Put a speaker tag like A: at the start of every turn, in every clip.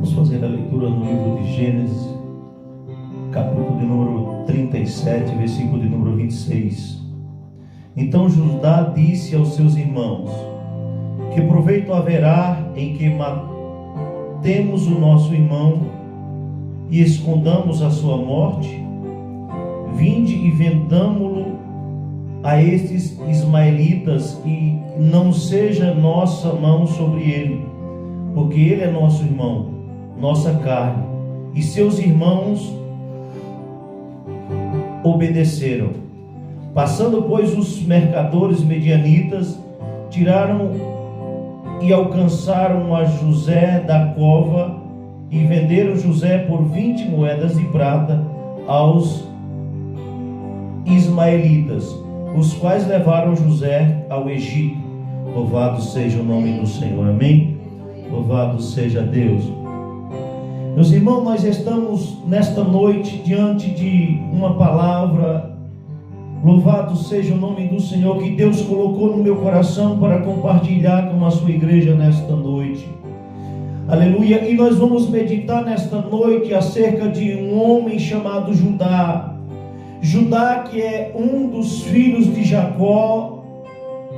A: Vamos fazer a leitura no livro de Gênesis, capítulo de número 37, versículo de número 26. Então Judá disse aos seus irmãos: que proveito haverá em que matemos o nosso irmão e escondamos a sua morte? Vinde e vendamo-lo a estes ismaelitas, e não seja nossa mão sobre ele, porque ele é nosso irmão, nossa carne. E seus irmãos obedeceram. Passando, pois, os mercadores medianitas, tiraram e alcançaram a José da cova, e venderam José por 20 moedas de prata aos ismaelitas, os quais levaram José ao Egito. Louvado seja o nome do Senhor. Amém? Louvado seja Deus. Meus irmãos, nós estamos nesta noite diante de uma palavra. Louvado seja o nome do Senhor, que Deus colocou no meu coração para compartilhar com a sua igreja nesta noite. Aleluia. E nós vamos meditar nesta noite acerca de um homem chamado Judá. Judá, que é um dos filhos de Jacó,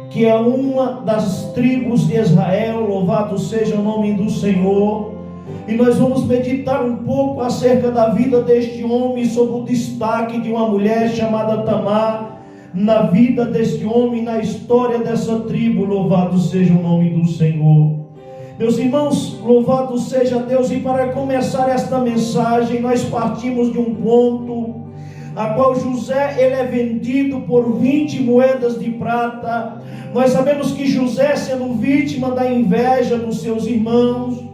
A: que é uma das tribos de Israel. Louvado seja o nome do Senhor. E nós vamos meditar um pouco acerca da vida deste homem, sobre o destaque de uma mulher chamada Tamar na vida deste homem, na história dessa tribo. Louvado seja o nome do Senhor. Meus irmãos, louvado seja Deus. E para começar esta mensagem, nós partimos de um ponto a qual José ele é vendido por 20 moedas de prata. Nós sabemos que José, sendo vítima da inveja dos seus irmãos,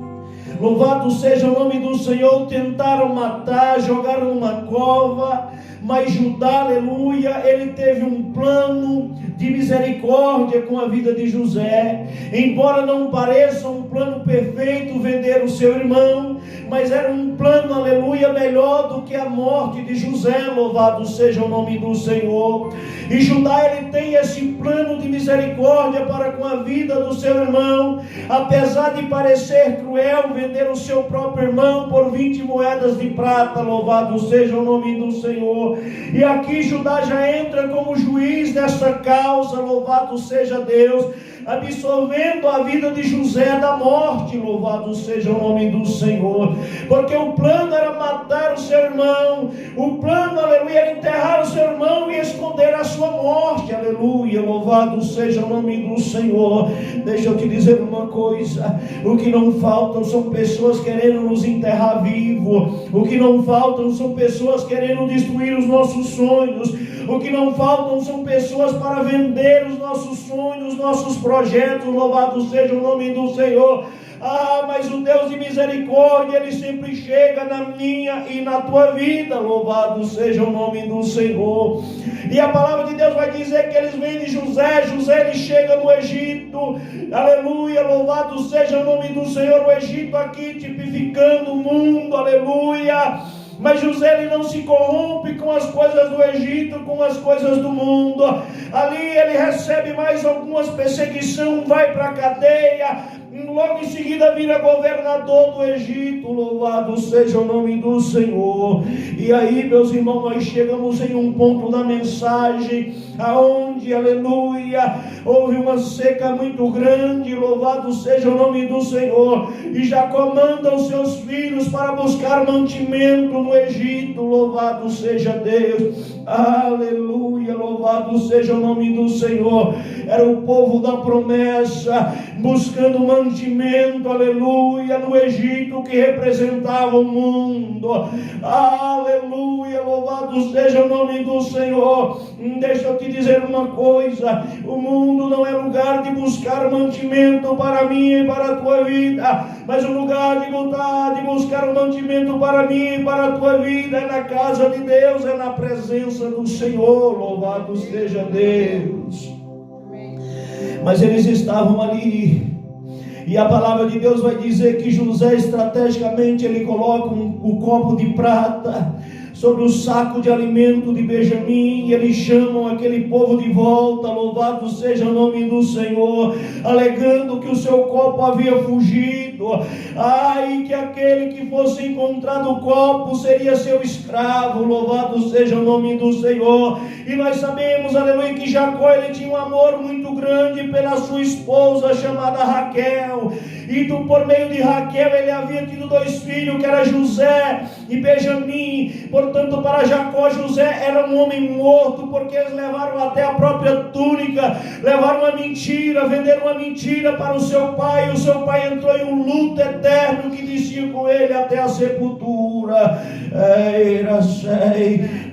A: louvado seja o nome do Senhor, tentaram matar, jogaram numa cova. Mas Judá, aleluia, ele teve um plano de misericórdia com a vida de José. Embora não pareça um plano perfeito vender o seu irmão, mas era um plano, aleluia, melhor do que a morte de José. Louvado seja o nome do Senhor. E Judá, ele tem esse plano de misericórdia para com a vida do seu irmão. Apesar de parecer cruel vender o seu próprio irmão por 20 moedas de prata. Louvado seja o nome do Senhor. E aqui Judá já entra como juiz dessa causa. Louvado seja Deus, absolvendo a vida de José da morte. Louvado seja o nome do Senhor. Porque o plano era matar o seu irmão. O plano, aleluia, era enterrar o seu irmão e esconder a sua morte. Aleluia, louvado seja o nome do Senhor. Deixa eu te dizer uma coisa: o que não faltam são pessoas querendo nos enterrar vivo. O que não faltam são pessoas querendo destruir os nossos sonhos. O que não faltam são pessoas para vender os nossos sonhos, nossos projetos. Louvado seja o nome do Senhor. Ah, mas o Deus de misericórdia, ele sempre chega na minha e na tua vida. Louvado seja o nome do Senhor. E a palavra de Deus vai dizer que eles vendem José. José, ele chega no Egito. Aleluia, louvado seja o nome do Senhor. O Egito aqui tipificando o mundo. Aleluia. Mas José, ele não se corrompe com as coisas do Egito, com as coisas do mundo. Ali ele recebe mais algumas perseguições, vai para a cadeia. Logo em seguida vira governador do Egito. Louvado seja o nome do Senhor. E aí, meus irmãos, nós chegamos em um ponto da mensagem aonde, aleluia, houve uma seca muito grande. Louvado seja o nome do Senhor. E Jacó manda os seus filhos para buscar mantimento no Egito. Louvado seja Deus. Aleluia, louvado seja o nome do Senhor. Era o povo da promessa buscando mantimento, aleluia, no Egito, que representava o mundo. Aleluia, louvado seja o nome do Senhor. Deixa eu te dizer uma coisa: o mundo não é lugar de buscar mantimento para mim e para a tua vida, mas o lugar de buscar o mantimento para mim e para a tua vida é na casa de Deus, é na presença do Senhor. Louvado seja Deus. Mas eles estavam ali, e a palavra de Deus vai dizer que José, estrategicamente, ele coloca o copo de prata sobre o saco de alimento de Benjamim, e eles chamam aquele povo de volta. Louvado seja o nome do Senhor, alegando que o seu copo havia fugido. marido. Ai, que aquele que fosse encontrado o copo seria seu escravo. Louvado seja o nome do Senhor. E nós sabemos, aleluia, que Jacó ele tinha um amor muito grande pela sua esposa chamada Raquel. E por meio de Raquel ele havia tido 2 filhos, que era José e Benjamim. Portanto, para Jacó, José era um homem morto, porque eles levaram até a própria túnica, levaram uma mentira, venderam uma mentira para o seu pai. E o seu pai entrou em um luto eterno que descia com ele até a sepultura.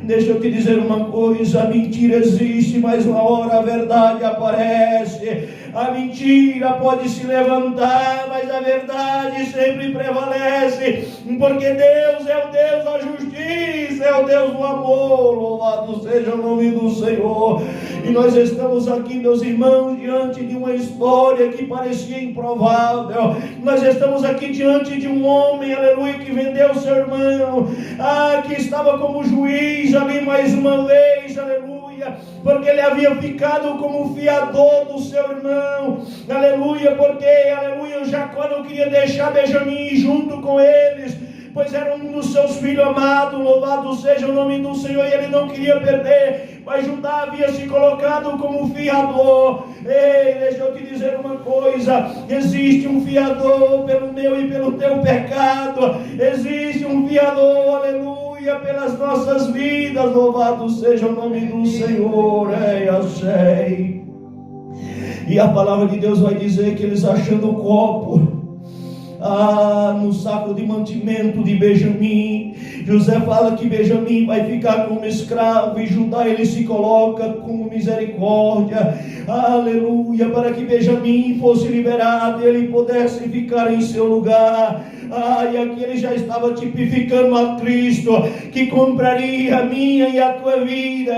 A: Deixa eu te dizer uma coisa: a mentira existe, mas uma hora a verdade aparece. A mentira pode se levantar, mas a verdade sempre prevalece, porque Deus é o Deus da justiça, é o Deus do amor. Louvado seja o nome do Senhor. E nós estamos aqui, meus irmãos, diante de uma história que parecia improvável. Nós estamos aqui diante de um homem, aleluia, que vendeu seu irmão, que estava como juiz ali mais uma vez, aleluia, porque ele havia ficado como fiador do seu irmão, aleluia, porque, aleluia, Jacó não queria deixar Benjamim junto com eles, pois era um dos seus filhos amados. Louvado seja o nome do Senhor, e ele não queria perder, mas Judá havia se colocado como fiador. Ei, deixa eu te dizer uma coisa: existe um fiador pelo meu e pelo teu pecado, existe um fiador, aleluia, pelas nossas vidas. Louvado seja o nome do Senhor. E a palavra de Deus vai dizer que eles, achando o copo no saco de mantimento de Benjamim, José fala que Benjamim vai ficar como escravo, e Judá ele se coloca com misericórdia, aleluia, para que Benjamim fosse liberado e ele pudesse ficar em seu lugar. E aqui ele já estava tipificando a Cristo, que compraria a minha e a tua vida,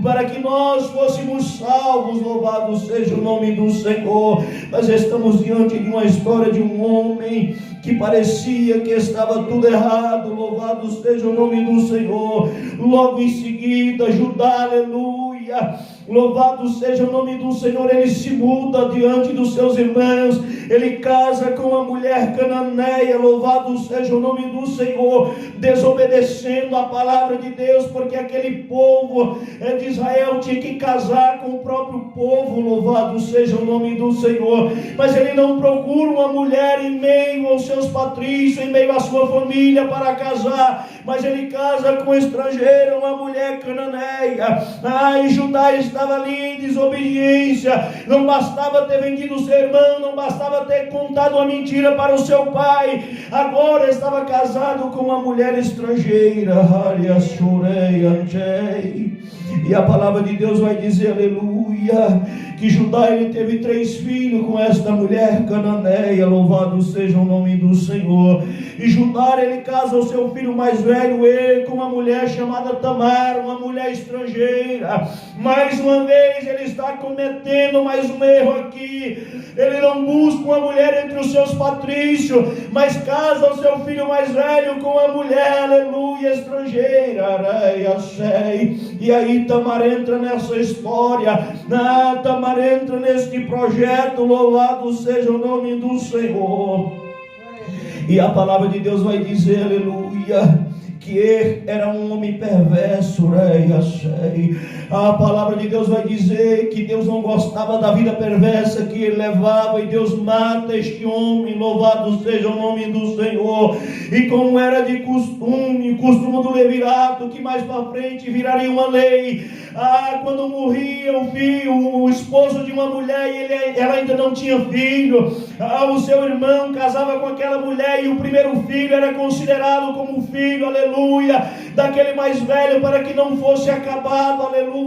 A: para que nós fôssemos salvos. Louvado seja o nome do Senhor. Nós estamos diante de uma história de um homem que parecia que estava tudo errado. Louvado seja o nome do Senhor. Logo em seguida, Judá, aleluia, louvado seja o nome do Senhor, ele se muda diante dos seus irmãos, ele casa com uma mulher cananeia. Louvado seja o nome do Senhor, desobedecendo a palavra de Deus, porque aquele povo de Israel tinha que casar com o próprio povo. Louvado seja o nome do Senhor. Mas ele não procura uma mulher em meio aos seus patrícios, em meio à sua família para casar, mas ele casa com estrangeiro, uma mulher cananeia. E Judá estava ali em desobediência. Não bastava ter vendido o seu irmão, não bastava ter contado uma mentira para o seu pai, agora estava casado com uma mulher estrangeira. E a palavra de Deus vai dizer, aleluia, que Judá ele teve 3 filhos com esta mulher cananeia. Louvado seja o nome do Senhor. E Judá ele casa o seu filho mais velho, ele, com uma mulher chamada Tamar, uma mulher estrangeira. Mais uma vez ele está cometendo mais um erro aqui. Ele não busca uma mulher entre os seus patrícios, mas casa o seu filho mais velho com uma mulher, aleluia, estrangeira. E aí Tamar entra nessa história. Tamar entra neste projeto. Louvado seja o nome do Senhor. E a palavra de Deus vai dizer, aleluia, que ele era um homem perverso. A palavra de Deus vai dizer que Deus não gostava da vida perversa que ele levava, e Deus mata este homem. Louvado seja o nome do Senhor. E como era de costume do levirato, que mais para frente viraria uma lei, quando morria o filho, o esposo de uma mulher, e ela ainda não tinha filho, o seu irmão casava com aquela mulher, e o primeiro filho era considerado como filho, aleluia, daquele mais velho, para que não fosse acabado, aleluia,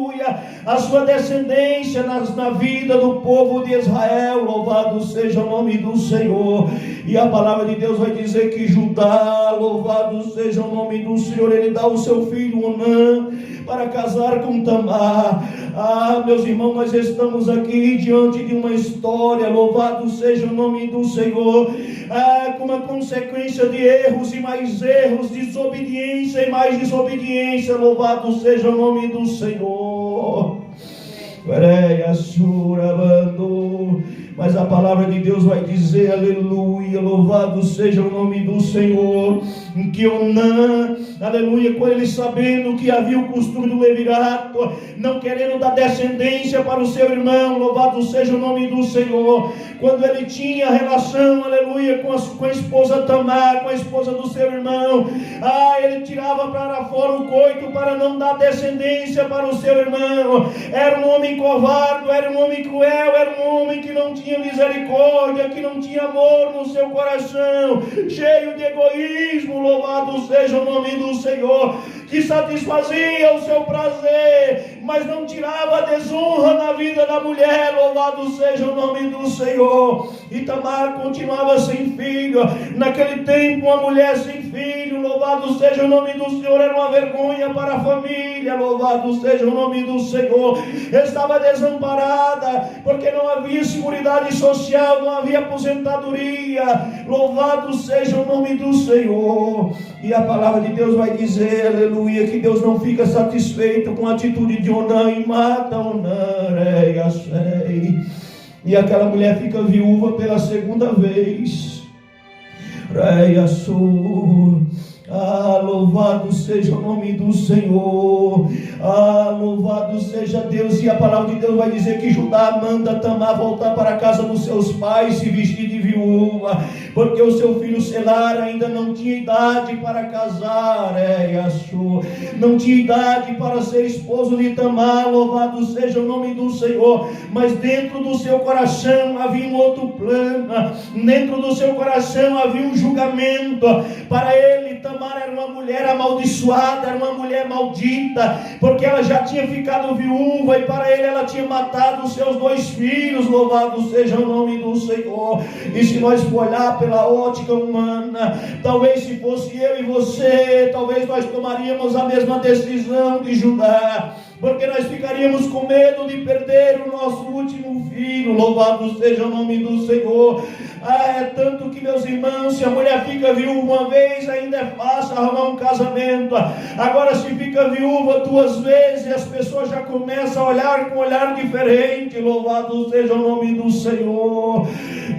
A: a sua descendência na vida do povo de Israel. Louvado seja o nome do Senhor. E a palavra de Deus vai dizer que Judá, louvado seja o nome do Senhor, ele dá o seu filho Onã para casar com Tamar. Meus irmãos, nós estamos aqui diante de uma história, louvado seja o nome do Senhor, com uma consequência de erros e mais erros, desobediência e mais desobediência. Louvado seja o nome do Senhor. Mas a palavra de Deus vai dizer, aleluia, louvado seja o nome do Senhor, que Onã, aleluia, com ele sabendo que havia o costume do levirato, não querendo dar descendência para o seu irmão, louvado seja o nome do Senhor, quando ele tinha relação, aleluia, com a esposa Tamar, com a esposa do seu irmão, ele tirava para fora o coito para não dar descendência para o seu irmão. Era um homem covarde, era um homem cruel, era um homem que não tinha misericórdia, que não tinha amor no seu coração, cheio de egoísmo, louvado seja o nome do Senhor, que satisfazia o seu prazer, mas não tirava a desonra na vida da mulher, louvado seja o nome do Senhor. E Tamar continuava sem filho. Naquele tempo, uma mulher sem filho, louvado seja o nome do Senhor, era uma vergonha para a família, louvado seja o nome do Senhor. Estava desamparada, porque não havia seguridade social, não havia aposentadoria, louvado seja o nome do Senhor. E a palavra de Deus vai dizer, aleluia, que Deus não fica satisfeito com a atitude de Onã e mata Onã, e aquela mulher fica viúva pela segunda vez. Louvado seja o nome do Senhor, louvado seja Deus. E a palavra de Deus vai dizer que Judá manda Tamar voltar para a casa dos seus pais, se vestir de viúva, porque o seu filho Selar ainda não tinha idade para casar, não tinha idade para ser esposo de Tamar, louvado seja o nome do Senhor. Mas dentro do seu coração havia um outro plano, dentro do seu coração havia um julgamento. Para ele, Tamar era uma mulher amaldiçoada, era uma mulher maldita, porque ela já tinha ficado viúva, e para ele ela tinha matado os seus 2 filhos, louvado seja o nome do Senhor. E se nós for olhar pela ótica humana, talvez se fosse eu e você, talvez nós tomaríamos a mesma decisão de Judá, porque nós ficaríamos com medo de perder o nosso último filho, louvado seja o nome do Senhor. É tanto que, meus irmãos, se a mulher fica viúva uma vez, ainda é fácil arrumar um casamento. Agora, se fica viúva 2 vezes, as pessoas já começam a olhar com um olhar diferente, louvado seja o nome do Senhor.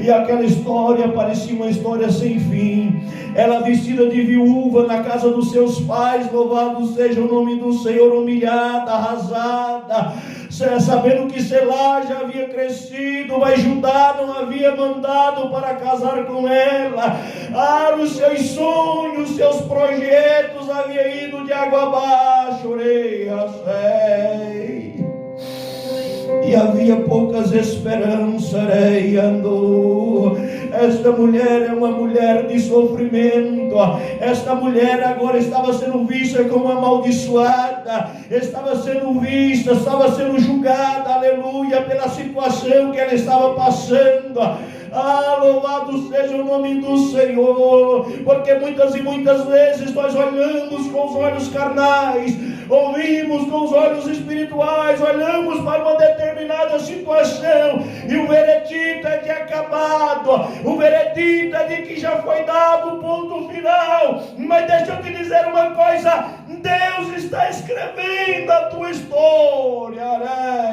A: E aquela história parecia uma história sem fim. Ela vestida de viúva na casa dos seus pais, louvado seja o nome do Senhor, humilhada, arrasada, sabendo que Selá já havia crescido, mas Judá não havia mandado para casar com ela. Os seus sonhos, os seus projetos haviam ido de água abaixo, e havia poucas esperanças, Esta mulher é uma mulher de sofrimento. Esta mulher agora estava sendo vista como amaldiçoada, estava sendo vista, estava sendo julgada, aleluia, pela situação que ela estava passando. Louvado seja o nome do Senhor, porque muitas e muitas vezes nós olhamos com os olhos carnais, ouvimos com os olhos espirituais, olhamos para uma determinada situação e o veredito é de acabado, o veredito é de que já foi dado o ponto final. Mas deixa eu te dizer uma coisa: Deus está escrevendo a tua história,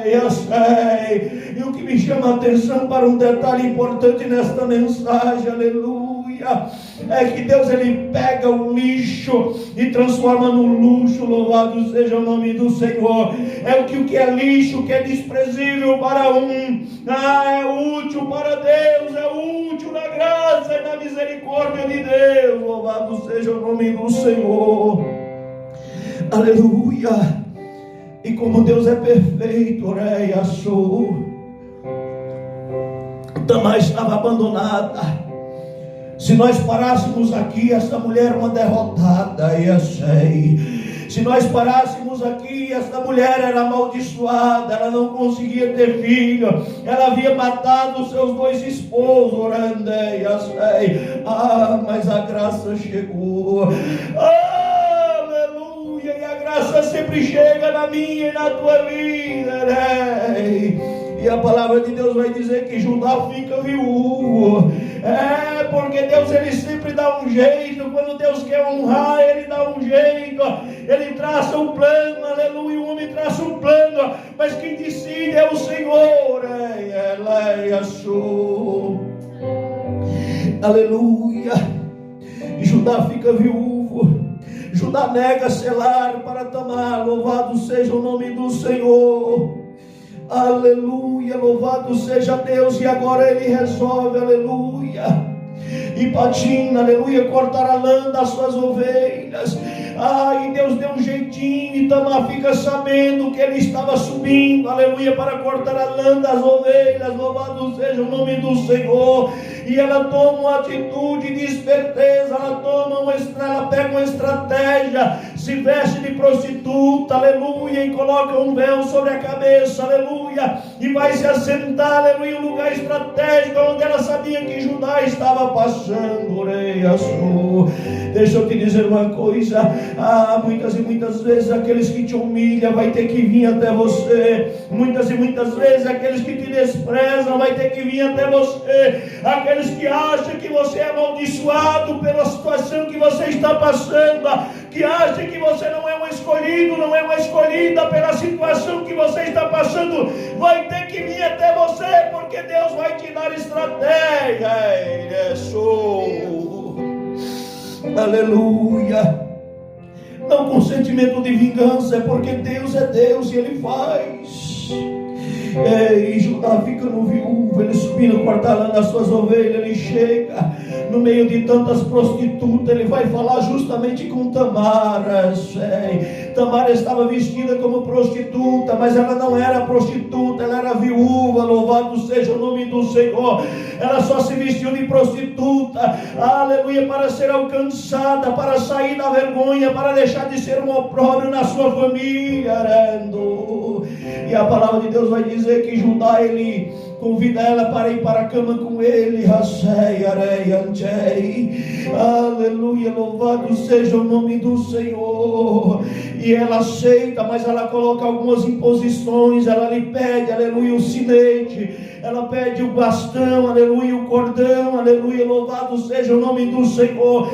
A: eu sei. E o que me chama a atenção para um detalhe importante nesta mensagem, aleluia, é que Deus, ele pega o lixo e transforma no luxo, louvado seja o nome do Senhor. O que é lixo, o que é desprezível para um, é útil para Deus, é útil na graça e na misericórdia de Deus, louvado seja o nome do Senhor, aleluia. E como Deus é perfeito, Tamar estava abandonada. Se nós parássemos aqui, essa mulher é uma derrotada, eu sei. Se nós parássemos aqui, essa mulher era amaldiçoada, ela não conseguia ter filho, ela havia matado os seus 2 esposos, eu sei. Mas a graça chegou, aleluia, e a graça sempre chega na minha e na tua vida, E a palavra de Deus vai dizer que Judá fica viúvo, por porque Deus ele sempre dá um jeito. Quando Deus quer honrar, ele dá um jeito. Ele traça um plano, aleluia. O homem traça um plano, mas quem decide é o Senhor. Aleluia. Judá fica viúvo. Judá nega selar para Tamar. Louvado seja o nome do Senhor. Aleluia, louvado seja Deus. E agora ele resolve, aleluia, e patina, aleluia, cortar a lã das suas ovelhas. E Deus deu um jeitinho, e Tamar fica sabendo que ele estava subindo, aleluia, para cortar a lã das ovelhas. Louvado seja o nome do Senhor. E ela toma uma atitude de esperteza, ela pega uma estratégia, se veste de prostituta, aleluia, e coloca um véu sobre a cabeça, aleluia, e vai se assentar, aleluia, em um lugar estratégico, onde ela sabia que Judá estava passando. Deixa eu te dizer uma coisa, muitas e muitas vezes aqueles que te humilham vai ter que vir até você, muitas e muitas vezes aqueles que te desprezam vai ter que vir até você, aqueles que acham que você é amaldiçoado pela situação que você está passando, que acham que você não é um escolhido, não é uma escolhida pela situação que você está passando, vai ter que vir até você, porque Deus vai te dar estratégia. Aleluia. Não com sentimento de vingança, é porque Deus é Deus e Ele faz. E Judá fica no viúvo, ele subindo, cortando as suas ovelhas, ele chega no meio de tantas prostitutas, ele vai falar justamente com Tamar. Tamar estava vestida como prostituta, mas ela não era prostituta, ela era viúva, louvado seja o nome do Senhor. Ela só se vestiu de prostituta, aleluia, para ser alcançada, para sair da vergonha, para deixar de ser um opróbrio na sua família. E a palavra de Deus vai dizer que Judá, ele convida ela para ir para a cama com ele. Aleluia, louvado seja o nome do Senhor. E ela aceita, mas ela coloca algumas imposições. Ela lhe pede, aleluia, o sinete, ela pede o bastão, aleluia, o cordão, aleluia, louvado seja o nome do Senhor.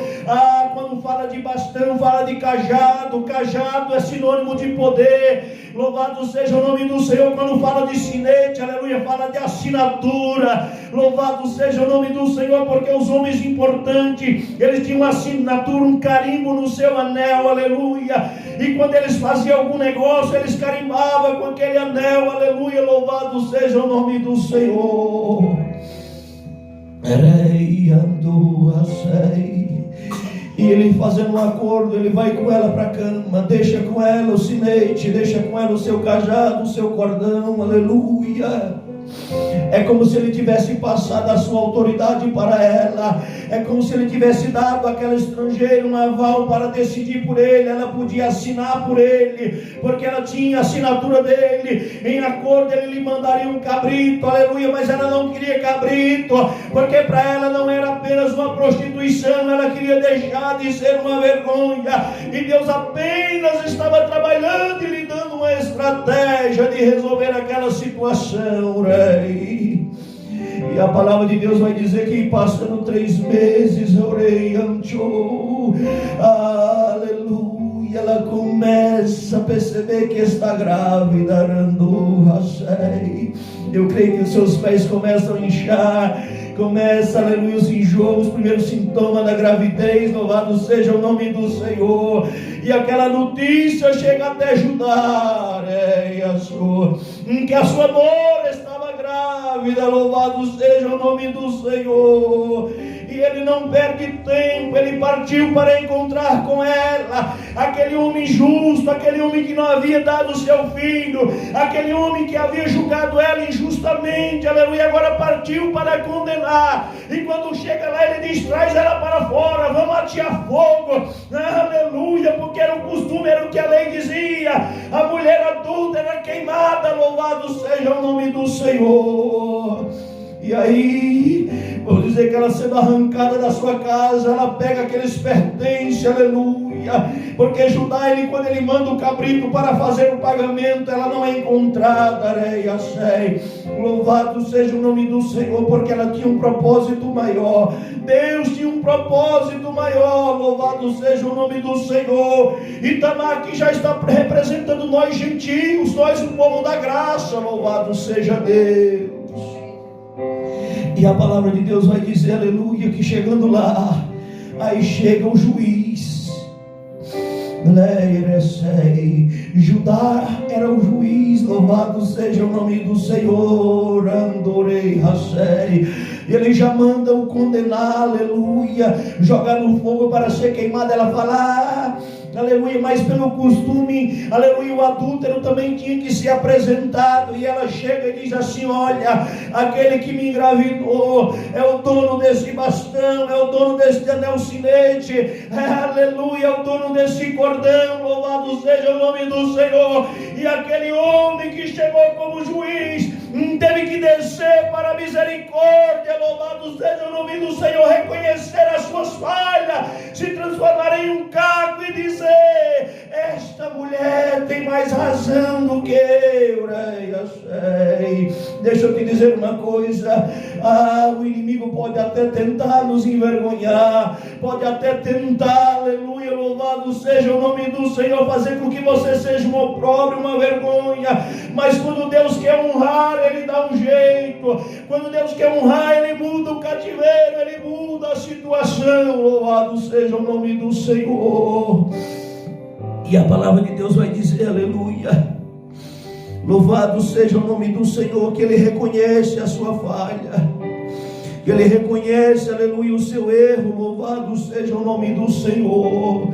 A: Quando fala de bastão, fala de cajado. Cajado é sinônimo de poder, louvado seja o nome do Senhor. Quando fala de sinete, aleluia, fala de assinatura, louvado seja o nome do Senhor, porque os homens importantes, eles tinham uma assinatura, um carimbo no seu anel, aleluia, e quando eles faziam algum negócio, eles carimbavam com aquele anel, aleluia, louvado seja o nome do Senhor. E ele fazendo um acordo, ele vai com ela para a cama, deixa com ela o sinete, deixa com ela o seu cajado, o seu cordão, aleluia. É como se ele tivesse passado a sua autoridade para ela. É como se ele tivesse dado àquela estrangeira um aval para decidir por ele. Ela podia assinar por ele, porque ela tinha a assinatura dele. Em acordo ele lhe mandaria um cabrito, aleluia. Mas ela não queria cabrito, porque para ela não era apenas uma prostituição, ela queria deixar de ser uma vergonha. E Deus apenas estava trabalhando e lhe dando uma estratégia de resolver aquela situação. E a palavra de Deus vai dizer que passando 3 meses, aleluia, ela começa a perceber que está grávida. Eu creio que os seus pés começam a inchar, começa, aleluia, os enjoos, os primeiros sintomas da gravidez, louvado seja o nome do Senhor. E aquela notícia chega até Judá, que a sua nora estava grávida, louvado seja o nome do Senhor. E ele não perde tempo, ele partiu para encontrar com ela, aquele homem justo, aquele homem que não havia dado o seu filho, aquele homem que havia julgado ela injustamente, aleluia, agora partiu para condenar. E quando chega lá, ele diz: traz ela para fora, vamos atear fogo, aleluia, porque era o costume, era o que a lei dizia, a mulher adulta era queimada, louvado seja o nome do Senhor. E aí, vamos dizer que ela sendo arrancada da sua casa, ela pega aqueles pertences, aleluia, porque Judá, quando ele manda o cabrito para fazer o pagamento, ela não é encontrada, areia, sei. Louvado seja o nome do Senhor, porque ela tinha um propósito maior. Deus tinha um propósito maior, louvado seja o nome do Senhor. E Tamar aqui já está representando nós gentios, nós o povo da graça, louvado seja Deus. E a palavra de Deus vai dizer, aleluia, que chegando lá, aí chega o juiz. Judá era o juiz, louvado seja o nome do Senhor. Andorei, Hasei. Ele já manda o condenar, aleluia, jogar no fogo para ser queimado. Ela fala, aleluia, mas pelo costume, aleluia, o adúltero também tinha que ser apresentado. E ela chega e diz assim: olha, aquele que me engravidou é o dono desse bastão, é o dono desse anel cinete, aleluia, é o dono desse cordão, louvado seja o nome do Senhor. E aquele homem que chegou como juiz teve que descer para a misericórdia, louvado seja o nome do Senhor, reconhecer as suas falhas, se transformar em um caco e dizer: esta mulher tem mais razão do que eu. Deixa eu te dizer uma coisa, o inimigo pode até tentar nos envergonhar, pode até tentar, aleluia, louvado seja o nome do Senhor, fazer com que você seja um opróbrio, uma vergonha, mas quando Deus quer honrar, Ele dá um jeito. Quando Deus quer honrar, Ele muda o cativeiro, Ele muda a situação, louvado seja o nome do Senhor. E a palavra de Deus vai dizer, aleluia, louvado seja o nome do Senhor, que Ele reconhece a sua falha, que Ele reconhece, aleluia, o seu erro, louvado seja o nome do Senhor.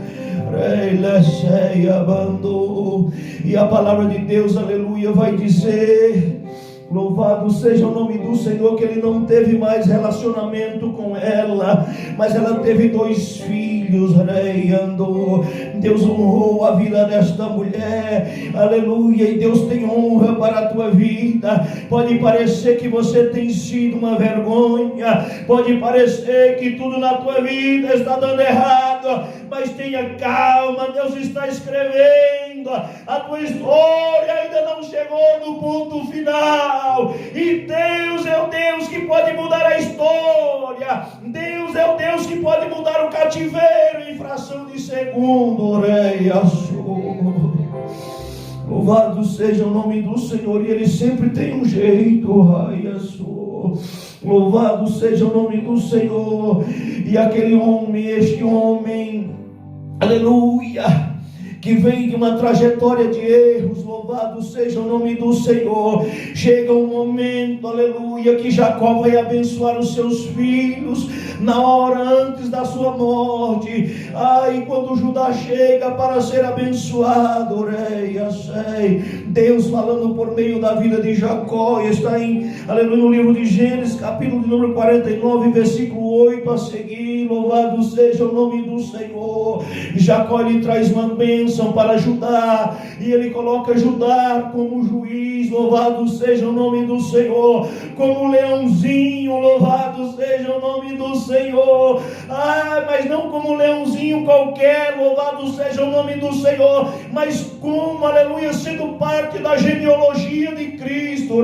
A: E a palavra de Deus, aleluia, vai dizer, louvado seja o nome do Senhor, que ele não teve mais relacionamento com ela, mas ela teve 2 filhos, andou. Deus honrou a vida desta mulher, aleluia, e Deus tem honra para a tua vida. Pode parecer que você tem sido uma vergonha, pode parecer que tudo na tua vida está dando errado, mas tenha calma, Deus está escrevendo, a tua história ainda não chegou no ponto final, e Deus é o Deus que pode mudar a história, Deus é o Deus que pode mudar o cativeiro em fração de segundo. Louvado seja o nome do Senhor, e Ele sempre tem um jeito. Louvado seja o nome do Senhor. E aquele homem, este homem, aleluia, que vem de uma trajetória de erros, louvado seja o nome do Senhor. Chega um momento, aleluia, que Jacó vai abençoar os seus filhos na hora antes da sua morte. E quando Judá chega para ser abençoado, Deus falando por meio da vida de Jacó, está em, aleluia, no livro de Gênesis, capítulo de número 49, versículo 8 a seguir. Louvado seja o nome do Senhor. Jacó lhe traz uma bênção para Judá, e ele coloca Judá como juiz, louvado seja o nome do Senhor, como leãozinho, louvado seja o nome do Senhor. Mas não como leãozinho qualquer, louvado seja o nome do Senhor, mas como, aleluia, sendo parte da genealogia de Cristo.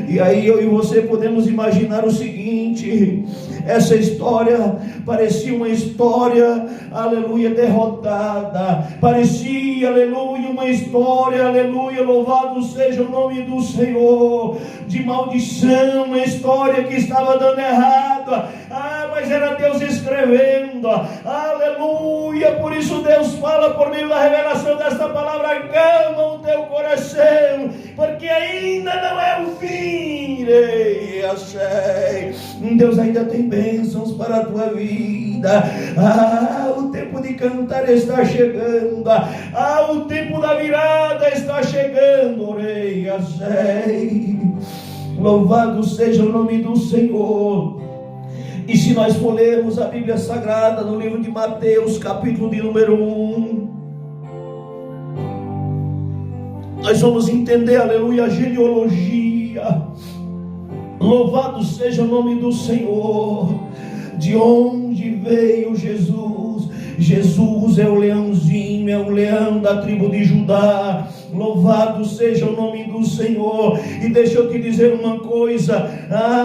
A: E aí eu e você podemos imaginar o seguinte: essa história parecia uma história, aleluia, derrotada, parecia, aleluia, uma história, aleluia, louvado seja o nome do Senhor, de maldição, uma história que estava dando errado, mas era Deus escrevendo, aleluia. Por isso Deus fala por meio da revelação desta palavra: calma o teu coração, porque ainda não é o fim. Deus ainda tem bênçãos para a tua vida. O tempo de cantar está chegando, o tempo da virada está chegando. Louvado seja o nome do Senhor. E se nós for lermos a Bíblia Sagrada no livro de Mateus, capítulo de número 1, Nós vamos entender, aleluia, a genealogia. Louvado seja o nome do Senhor. De onde veio Jesus? Jesus é o leãozinho, é o leão da tribo de Judá. Louvado seja o nome do Senhor. E deixa eu te dizer uma coisa,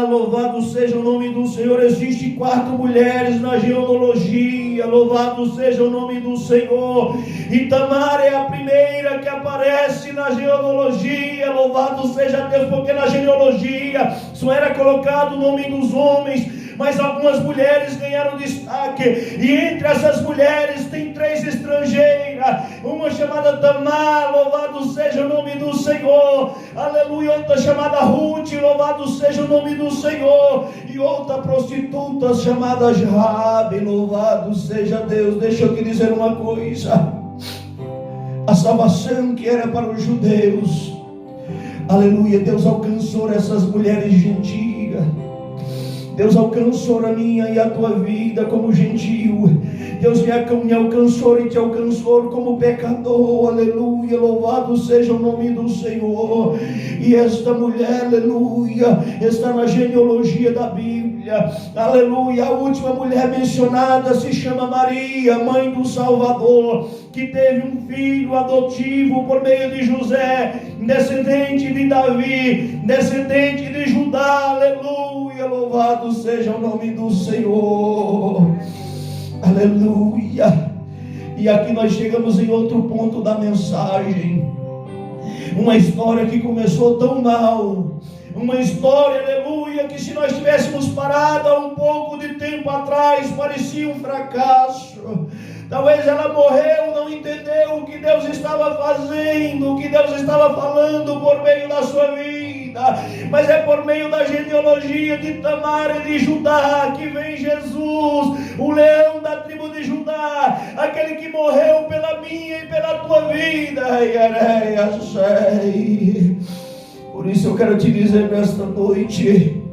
A: louvado seja o nome do Senhor. Existem 4 mulheres na genealogia. Louvado seja o nome do Senhor. E Tamar é a primeira que aparece na genealogia. Louvado seja Deus, porque na genealogia só era colocado o nome dos homens, mas algumas mulheres ganharam destaque, e entre essas mulheres tem 3 estrangeiras, uma chamada Tamar, louvado seja o nome do Senhor, aleluia, outra chamada Ruth, louvado seja o nome do Senhor, e outra prostituta chamada Raabe, louvado seja Deus. Deixa eu te dizer uma coisa, a salvação que era para os judeus, aleluia, Deus alcançou essas mulheres gentias. Deus alcançou a minha e a tua vida como gentil. Deus me alcançou e te alcançou como pecador. Aleluia, louvado seja o nome do Senhor. E esta mulher, aleluia, está na genealogia da Bíblia. Aleluia, a última mulher mencionada se chama Maria, mãe do Salvador, que teve um filho adotivo por meio de José, descendente de Davi, descendente de Judá. Aleluia, louvado seja o nome do Senhor. Aleluia. E aqui nós chegamos em outro ponto da mensagem. Uma história que começou tão mal, uma história, aleluia, que se nós tivéssemos parado há um pouco de tempo atrás, parecia um fracasso. Talvez ela morreu, não entendeu o que Deus estava fazendo, o que Deus estava falando por meio da sua vida. Mas é por meio da genealogia de Tamar e de Judá que vem Jesus, o leão da tribo de Judá, aquele que morreu pela minha e pela tua vida. Por isso eu quero te dizer nesta noite: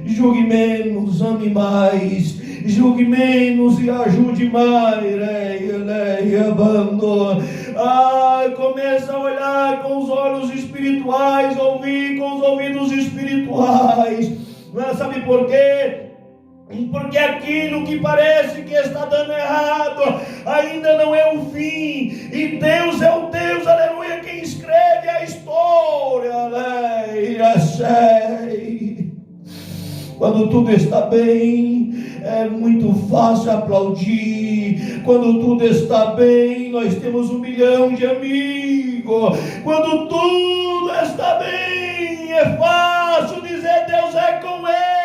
A: julgue menos, ame mais. Julgue menos e ajude mais. Começa a olhar com os olhos espirituais, ouvir com os ouvidos espirituais. Sabe por quê? Porque aquilo que parece que está dando errado ainda não é o fim. E Deus é o Deus, aleluia, quem escreve a história. Quando tudo está bem, é muito fácil aplaudir. Quando tudo está bem, nós temos 1 milhão de amigos. Quando tudo está bem, é fácil dizer Deus é com Ele.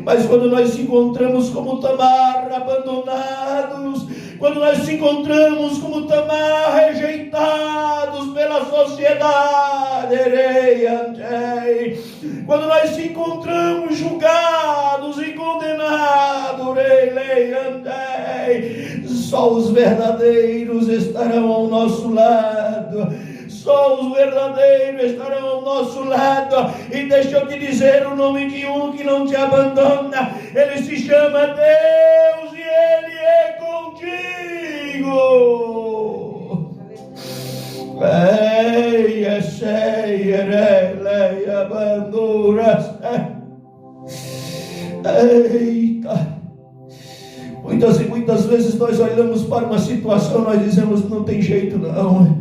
A: Mas quando nós se encontramos como Tamar, abandonados, quando nós se encontramos como Tamar, rejeitados pela sociedade, quando nós se encontramos julgados e condenados, só os verdadeiros estarão ao nosso lado. Só os verdadeiros estarão ao nosso lado. E deixa eu te dizer o nome de um que não te abandona. Ele se chama Deus e Ele é contigo. Eita! Muitas e muitas vezes nós olhamos para uma situação, nós dizemos, não tem jeito não.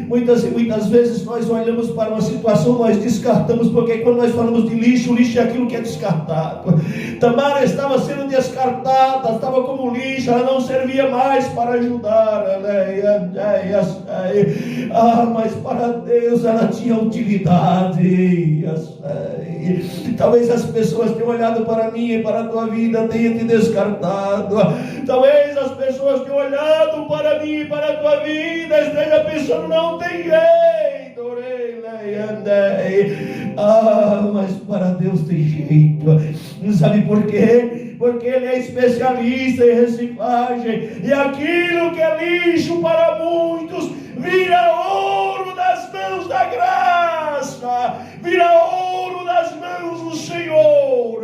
A: Muitas e muitas vezes nós olhamos para uma situação, nós descartamos, porque quando nós falamos de lixo, o lixo é aquilo que é descartado. Tamar estava sendo descartada, estava como lixo, ela não servia mais para ajudar. Mas para Deus ela tinha utilidade. Talvez as pessoas tenham olhado para mim e para a tua vida, tenham te descartado. Talvez as pessoas tenham olhado para mim e para a tua vida, esteja pensando, não tem jeito. Mas para Deus tem jeito. Sabe por quê? Porque Ele é especialista em reciclagem. E aquilo que é lixo para muitos vira ouro nas mãos da graça, vira ouro nas mãos do Senhor.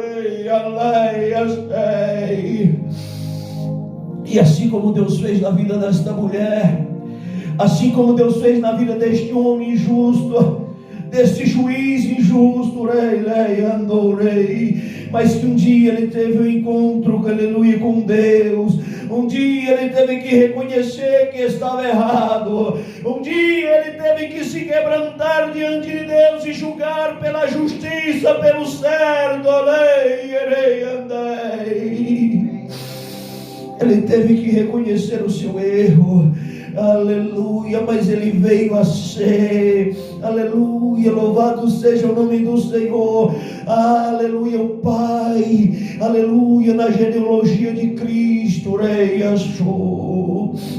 A: E assim como Deus fez na vida desta mulher, assim como Deus fez na vida deste homem injusto, deste juiz injusto, mas que um dia ele teve um encontro, aleluia, com Deus. Um dia ele teve que reconhecer que estava errado. Um dia ele teve que se quebrantar diante de Deus e julgar pela justiça, pelo certo. Ele teve que reconhecer o seu erro. Aleluia, mas ele veio a ser, aleluia, louvado seja o nome do Senhor, aleluia, o Pai, aleluia, na genealogia de Cristo,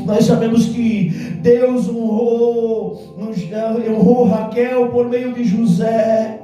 A: nós sabemos que Deus honrou Raquel por meio de José,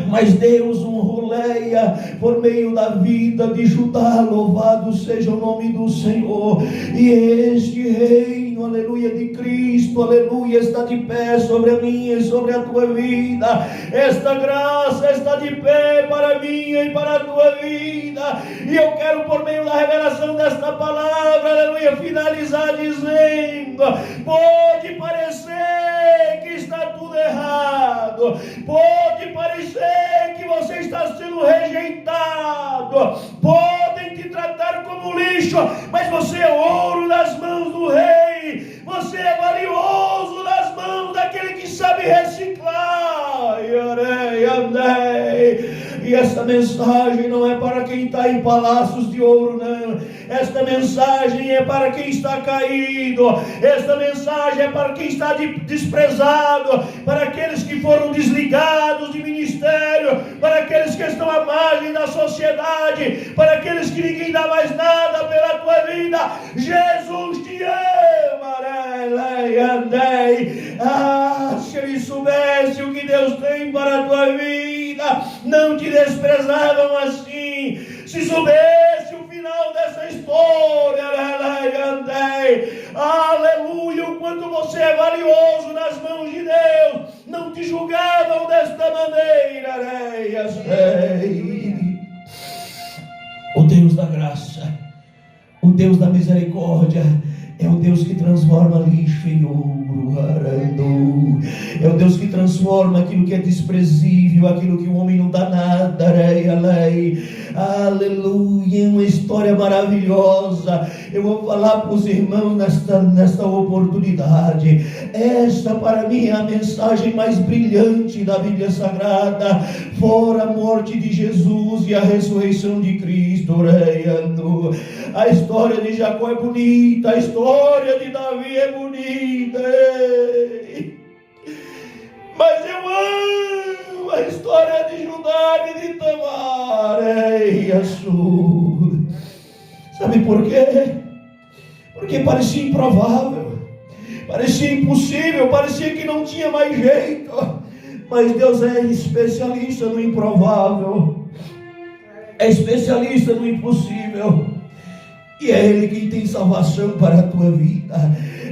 A: mas Deus honrou Leia por meio da vida de Judá. Louvado seja o nome do Senhor. E este reino, aleluia, de Cristo, aleluia, está de pé sobre a minha e sobre a tua vida. Esta graça está de pé para a minha e para a tua vida. E eu quero, por meio da revelação desta palavra, aleluia, finalizar dizendo: pode parecer que está tudo errado, pode parecer que você está sendo rejeitado, podem te tratar como lixo, mas você é ouro nas mãos do Rei, você é valioso nas mãos daquele que sabe reciclar. E essa mensagem não é para quem está em palácios de ouro, não. Esta mensagem é para quem está caído. Esta mensagem é para quem está desprezado, para aqueles que foram desligados de ministério, para aqueles que estão à margem da sociedade, para aqueles que ninguém dá mais nada pela tua vida. Jesus te ama. Se ele soubesse o que Deus tem para a tua vida, não te desprezavam assim. Se soubesse o final dessa história, aleluia, o quanto você é valioso nas mãos de Deus, não te julgavam desta maneira. O Deus da graça, o Deus da misericórdia, é o Deus que transforma lixo em ouro. É o Deus que transforma aquilo que é desprezível, aquilo que o homem não dá nada. Aleluia, é uma história maravilhosa. Eu vou falar para os irmãos nesta oportunidade. Esta para mim é a mensagem mais brilhante da Bíblia Sagrada, fora a morte de Jesus e a ressurreição de Cristo. A história de Jacó é bonita, a história de Davi é bonita, mas eu amo a história de Judá e de Tamar. Sabe por quê? Porque parecia improvável, parecia impossível, parecia que não tinha mais jeito, mas Deus é especialista no improvável, é especialista no impossível. E é Ele quem tem salvação para a tua vida.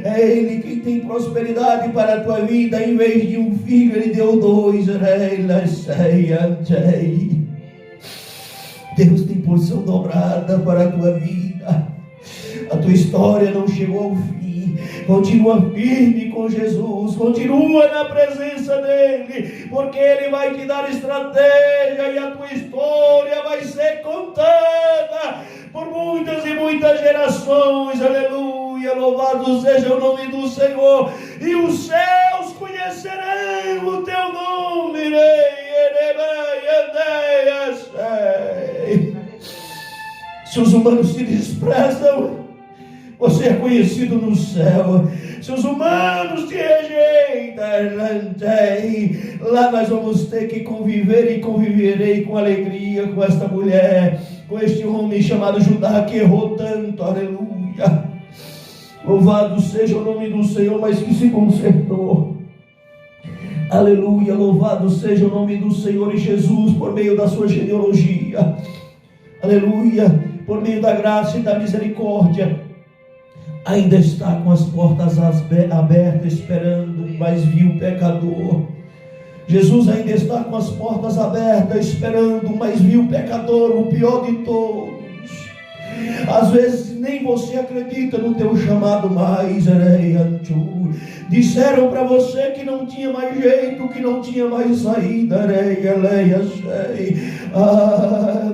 A: É Ele quem tem prosperidade para a tua vida. Em vez de um filho, Ele deu 2. Deus tem porção dobrada para a tua vida. A tua história não chegou ao fim. Continua firme com Jesus. Continua na presença dEle, porque Ele vai te dar estratégia e a tua história vai ser contada por muitas e muitas gerações. Aleluia, louvado seja o nome do Senhor. E os céus conhecerão o teu nome. Se os humanos te desprezam, você é conhecido no céu. Se os humanos te rejeitam, lá nós vamos ter que conviver, e conviverei com alegria com esta mulher, com este homem chamado Judá, que errou tanto. Aleluia, louvado seja o nome do Senhor, mas que se consertou. Aleluia, louvado seja o nome do Senhor. E Jesus, por meio da sua genealogia, aleluia, por meio da graça e da misericórdia, ainda está com as portas abertas, esperando um mais vil pecador. Jesus ainda está com as portas abertas, esperando um mais vil pecador, o pior de todos. Às vezes nem você acredita no teu chamado mais. Disseram para você que não tinha mais jeito, que não tinha mais saída.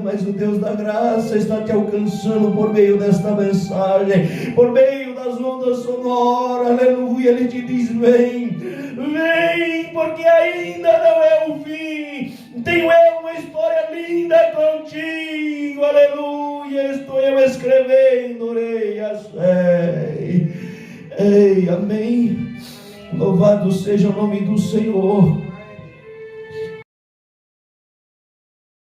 A: Mas o Deus da graça está te alcançando por meio desta mensagem, por meio das ondas sonoras. Aleluia. Ele te diz: vem, vem, porque ainda não é o fim. Tenho eu uma história linda contigo. Aleluia. Estou eu escrevendo. Ei, amém. Louvado seja o nome do Senhor.